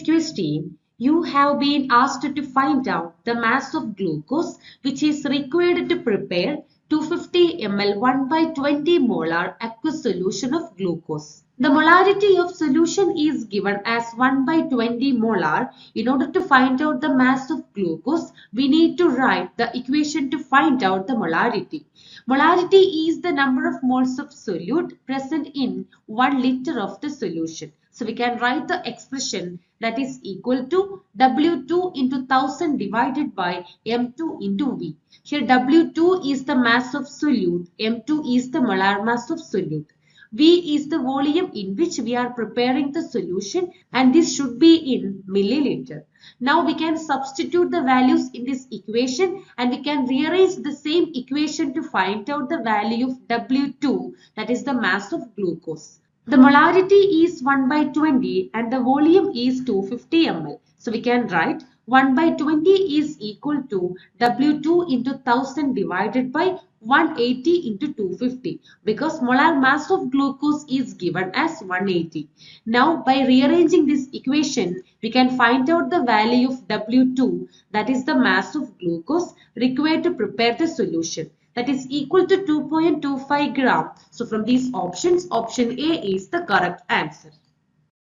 question, you have been asked to find out the mass of glucose which is required to prepare 250 ml 1 by 20 molar aqueous solution of glucose. The molarity of solution is given as 1 by 20 molar. In order to find out the mass of glucose, we need to write the equation to find out the molarity. Molarity is the number of moles of solute present in 1 liter of the solution. So we can write the expression that is equal to W2 into 1000 divided by M2 into V. Here W2 is the mass of solute, M2 is the molar mass of solute. V is the volume in which we are preparing the solution, and this should be in milliliter. Now we can substitute the values in this equation and we can rearrange the same equation to find out the value of W2, that is the mass of glucose. The molarity is 1 by 20 and the volume is 250 ml. So we can write 1 by 20 is equal to W2 into 1000 divided by 180 into 250 because molar mass of glucose is given as 180. Now by rearranging this equation, we can find out the value of W2, that is the mass of glucose required to prepare the solution. That is equal to 2.25 gram. So from these options, option A is the correct answer.